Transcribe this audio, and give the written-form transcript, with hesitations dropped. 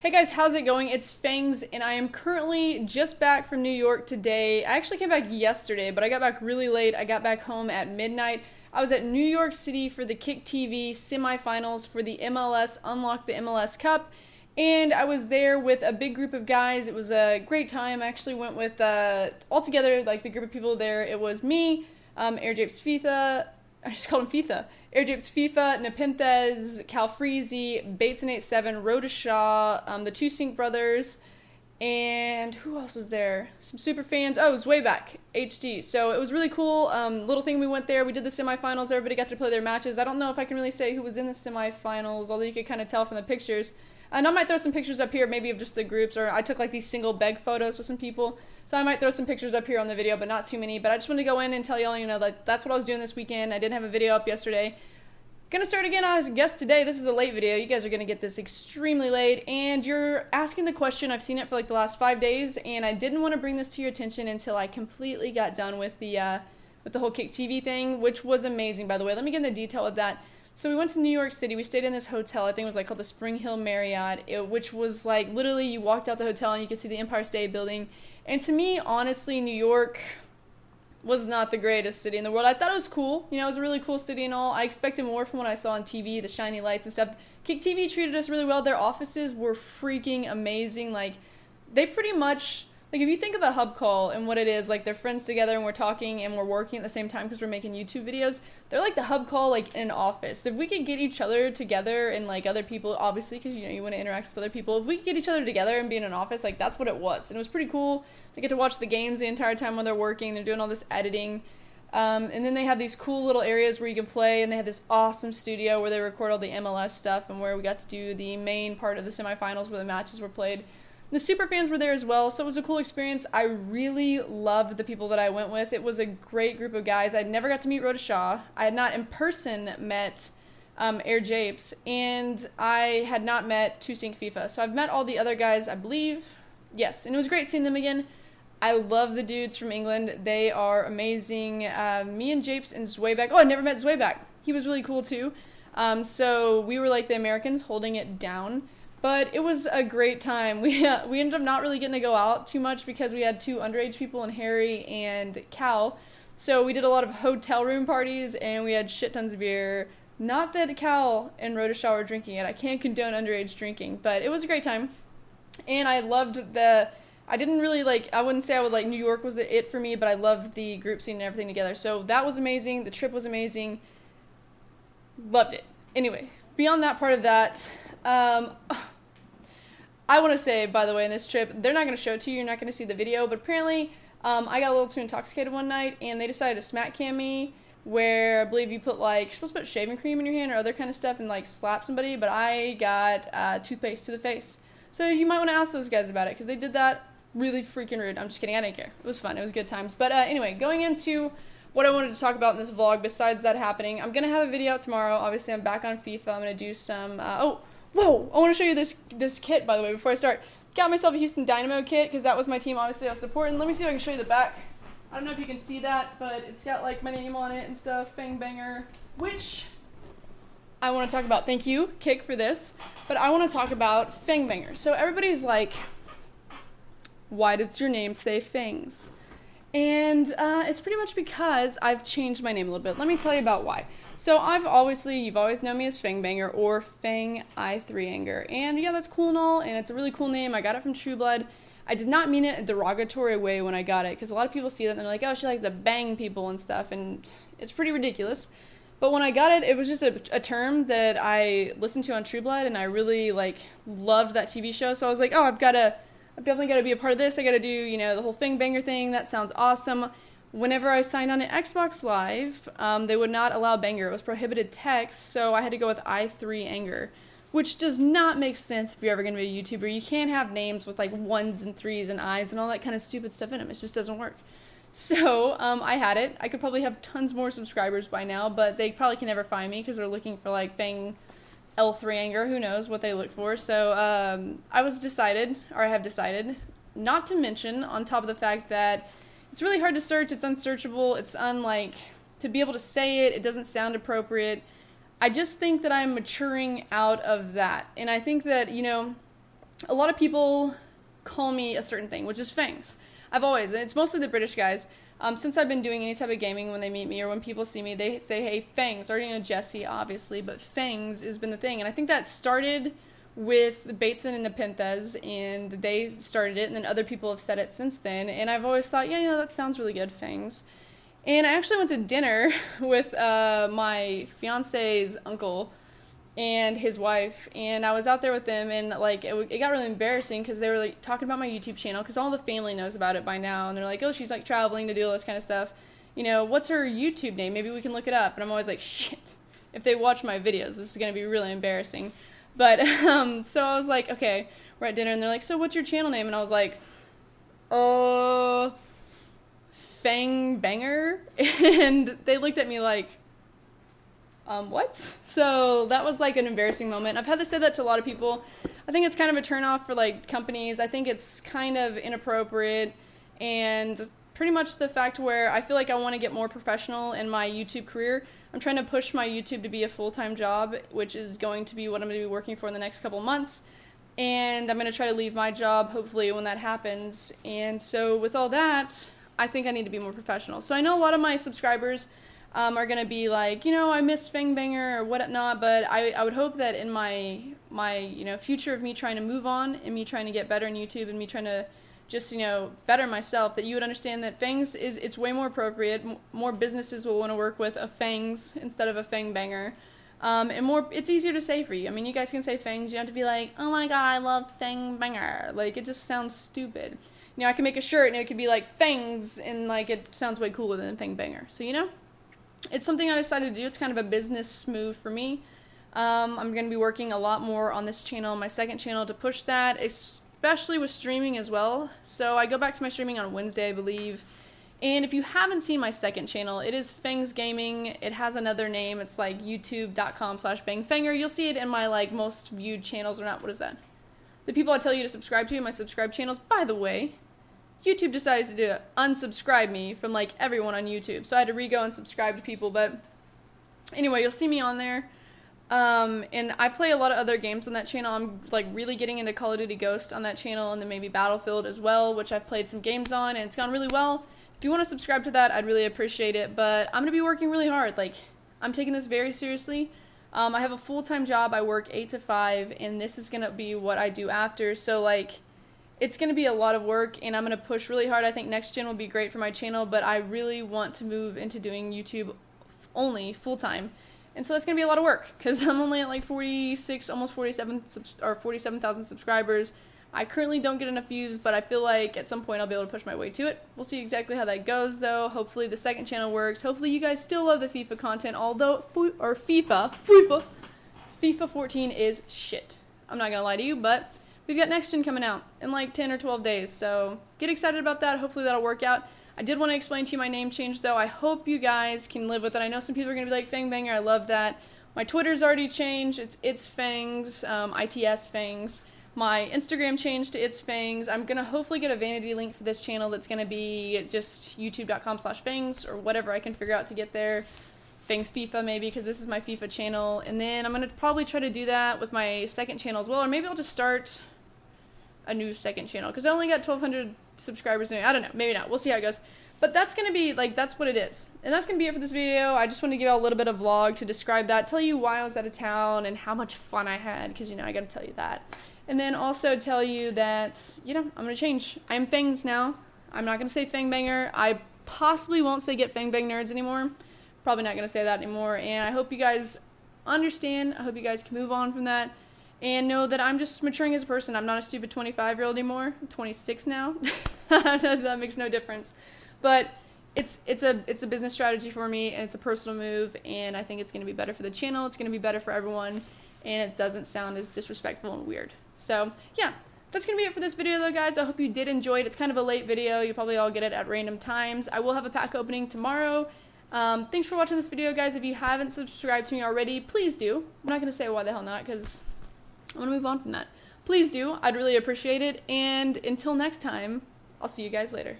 Hey guys, how's it going? It's Fangs, and I am currently just back from New York today. I actually came back yesterday, but I got back really late. I got back home at midnight. I was at New York City for the Kicktv semifinals for the MLS Unlock the MLS Cup, and I was there with a big group of guys. It was a great time. I actually went with, all together, like the group of people there. It was me, AIRJAPESFIFA, I just called him FIFA. AIRJAPESFIFA, NEPENTHEZ, CALFREEZY, Bates887, WROETOSHAW, the TWOSYNC brothers, and who else was there? Some super fans. Oh, ZWEBACKHD. So it was really cool. Little thing, we went there. We did the semifinals. Everybody got to play their matches. I don't know if I can really say who was in the semifinals, although you could kind of tell from the pictures. And I might throw some pictures up here, maybe of just the groups, or I took like these single beg photos with some people. So I might throw some pictures up here on the video, but not too many. But I just wanted to go in and tell y'all, you know, that that's what I was doing this weekend. I didn't have a video up yesterday. Gonna start again, I guess today. This is a late video. You guys are gonna get this extremely late. And you're asking the question, I've seen it for like the last 5 days, and I didn't want to bring this to your attention until I completely got done with the whole Kicktv thing, which was amazing, by the way. Let me get into detail with that. So we went to New York City. We stayed in this hotel. I think it was like called the Spring Hill Marriott, which was like literally you walked out the hotel and you could see the Empire State Building. And to me, honestly, New York was not the greatest city in the world. I thought it was cool. You know, it was a really cool city and all. I expected more from what I saw on TV, the shiny lights and stuff. Kicktv treated us really well. Their offices were freaking amazing. Like, they pretty much... Like, if you think of the hub call and what it is, like, they're friends together and we're talking and we're working at the same time because we're making YouTube videos, they're like the hub call, like, in an office. If we could get each other together and, like, other people, obviously, because, you know, you want to interact with other people. If we could get each other together and be in an office, like, that's what it was. And it was pretty cool. They get to watch the games the entire time when they're working. They're doing all this editing. And then they have these cool little areas where you can play, and they had this awesome studio where they record all the MLS stuff and where we got to do the main part of the semifinals where the matches were played. The super fans were there as well, so it was a cool experience. I really loved the people that I went with. It was a great group of guys. I never got to meet WROETOSHAW. I had not in person met AIRJAPES, and I had not met TWOSYNCFIFA. So I've met all the other guys, I believe. Yes, and it was great seeing them again. I love the dudes from England. They are amazing. Me and Japes and ZWEBACK. Oh, I never met ZWEBACK. He was really cool too. So we were like the Americans holding it down. But it was a great time. We ended up not really getting to go out too much because we had two underage people in Harry and Cal. So we did a lot of hotel room parties and we had shit tons of beer. Not that Cal and WROETOSHAW were drinking it. I can't condone underage drinking, but it was a great time. And I loved I didn't really like, I wouldn't say I would like New York was it for me, but I loved the group scene and everything together. So that was amazing. The trip was amazing. Loved it. Anyway, beyond that part of that, I want to say, by the way, in this trip, they're not going to show it to you, you're not going to see the video, but apparently, I got a little too intoxicated one night, and they decided to smack cam me, where I believe you put, like, you're supposed to put shaving cream in your hand or other kind of stuff and, like, slap somebody, but I got toothpaste to the face. So you might want to ask those guys about it, because they did that really freaking rude. I'm just kidding, I didn't care. It was fun, it was good times. But anyway, going into what I wanted to talk about in this vlog, besides that happening, I'm going to have a video out tomorrow. Obviously, I'm back on FIFA. I'm going to do some, whoa, I want to show you this kit, by the way, before I start. Got myself a Houston Dynamo kit, because that was my team, obviously, I was supporting. Let me see if I can show you the back. I don't know if you can see that, but it's got, like, my name on it and stuff, Bang Banger, which I want to talk about. Thank you, Kick, for this. But I want to talk about Fang Banger. So everybody's like, why does your name say Fangs? And it's pretty much because I've changed my name a little bit. Let me tell you about why. So you've always known me as Fang Banger or Fang I3 Anger. And yeah, that's cool and all, and it's a really cool name. I got it from True Blood. I did not mean it a derogatory way when I got it, because a lot of people see that and they're like, oh, she likes to bang people and stuff, and it's pretty ridiculous. But when I got it, it was just a term that I listened to on True Blood, and I really, like, loved that TV show. So I was like, oh, I've definitely got to be a part of this. I got to do, you know, the whole Fang Banger thing. That sounds awesome. Whenever I signed on to Xbox Live, they would not allow banger. It was prohibited text, so I had to go with I3 Anger, which does not make sense if you're ever going to be a YouTuber. You can't have names with, like, 1s and 3s and I's and all that kind of stupid stuff in them. It just doesn't work. So I had it. I could probably have tons more subscribers by now, but they probably can never find me because they're looking for, like, Fang L3 Anger. Who knows what they look for. So I have decided, not to mention, on top of the fact that it's really hard to search, it's unsearchable, it's to be able to say it, it doesn't sound appropriate. I just think that I'm maturing out of that. And I think that, you know, a lot of people call me a certain thing, which is Fangs. I've always, and it's mostly the British guys, since I've been doing any type of gaming, when they meet me or when people see me, they say, hey, Fangs, or, you know, Jesse, obviously, but Fangs has been the thing, and I think that started with Bateson and NEPENTHEZ, and they started it, and then other people have said it since then, and I've always thought, yeah, you know, that sounds really good, Fangs. And I actually went to dinner with my fiance's uncle and his wife, and I was out there with them, and like it got really embarrassing because they were like talking about my YouTube channel, because all the family knows about it by now, and they're like, oh, she's like traveling to do all this kind of stuff, you know, what's her YouTube name, maybe we can look it up. And I'm always like, shit, if they watch my videos, this is going to be really embarrassing. But so I was like, okay, we're at dinner, and they're like, so what's your channel name? And I was like, Fang Banger. And they looked at me like, what? So that was like an embarrassing moment. I've had to say that to a lot of people. I think it's kind of a turnoff for like companies. I think it's kind of inappropriate, and pretty much the fact where I feel like I want to get more professional in my YouTube career. I'm trying to push my YouTube to be a full-time job, which is going to be what I'm going to be working for in the next couple months. And I'm going to try to leave my job, hopefully, when that happens. And so with all that, I think I need to be more professional. So I know a lot of my subscribers are going to be like, you know, I miss Fangbanger or whatnot, but I would hope that in my you know, future of me trying to move on and me trying to get better in YouTube and me trying to just, you know, better myself, that you would understand that Fangs it's way more appropriate. More businesses will want to work with a Fangs instead of a Fangbanger. And more, it's easier to say for you. I mean, you guys can say Fangs, you don't have to be like, oh my god, I love Fangbanger. Like, it just sounds stupid. You know, I can make a shirt and it could be like Fangs, and like it sounds way cooler than Fangbanger. So, you know, it's something I decided to do. It's kind of a business move for me. I'm going to be working a lot more on this channel, my second channel, to push that, especially with streaming as well. So I go back to my streaming on Wednesday, I believe. And if you haven't seen my second channel, it is Fangs Gaming. It has another name. It's like youtube.com/bangfanger. You'll see it in my like most viewed channels, or not. What is that? The people I tell you to subscribe to, my subscribe channels. By the way, YouTube decided to unsubscribe me from like everyone on YouTube, so I had to re-go and subscribe to people. But anyway, you'll see me on there, and I play a lot of other games on that channel. I'm like really getting into Call of Duty Ghost on that channel, and then maybe Battlefield as well, which I've played some games on, and it's gone really well. If you want to subscribe to that, I'd really appreciate it. But I'm gonna be working really hard. Like, I'm taking this very seriously. I have a full-time job. I work 8 to 5, and this is gonna be what I do after. So like, it's going to be a lot of work, and I'm going to push really hard. I think next gen will be great for my channel, but I really want to move into doing YouTube only full-time. And so that's going to be a lot of work, because I'm only at like 46, almost 47,000 subscribers. I currently don't get enough views, but I feel like at some point I'll be able to push my way to it. We'll see exactly how that goes, though. Hopefully the second channel works. Hopefully you guys still love the FIFA content, although, FIFA 14 is shit. I'm not going to lie to you, but we've got next gen coming out in like 10 or 12 days, so get excited about that. Hopefully that'll work out. I did want to explain to you my name change, though. I hope you guys can live with it. I know some people are going to be like, Fangbanger, I love that. My Twitter's already changed. It's Fangs, ITS Fangs. My Instagram changed to It's Fangs. I'm going to hopefully get a vanity link for this channel that's going to be just youtube.com/Fangs, or whatever I can figure out to get there. Fangs FIFA maybe, because this is my FIFA channel. And then I'm going to probably try to do that with my second channel as well, or maybe I'll just start a new second channel, because I only got 1,200 subscribers now. I don't know, maybe not, we'll see how it goes. But that's gonna be like, that's what it is, and that's gonna be it for this video. I just want to give out a little bit of vlog to describe that, tell you why I was out of town and how much fun I had, because, you know, I gotta tell you that. And then also tell you that, you know, I'm gonna change. I'm Fangs now. I'm not gonna say Fangbanger. I possibly won't say Get Fangbang Nerds anymore. Probably not gonna say that anymore. And I hope you guys understand. I hope you guys can move on from that and know that I'm just maturing as a person. I'm not a stupid 25-year-old anymore. I'm 26 now. That makes no difference. But it's a business strategy for me, and it's a personal move, and I think it's going to be better for the channel. It's going to be better for everyone, and it doesn't sound as disrespectful and weird. So, yeah. That's going to be it for this video, though, guys. I hope you did enjoy it. It's kind of a late video. You probably all get it at random times. I will have a pack opening tomorrow. Thanks for watching this video, guys. If you haven't subscribed to me already, please do. I'm not going to say why the hell not, because I'm going to move on from that. Please do. I'd really appreciate it. And until next time, I'll see you guys later.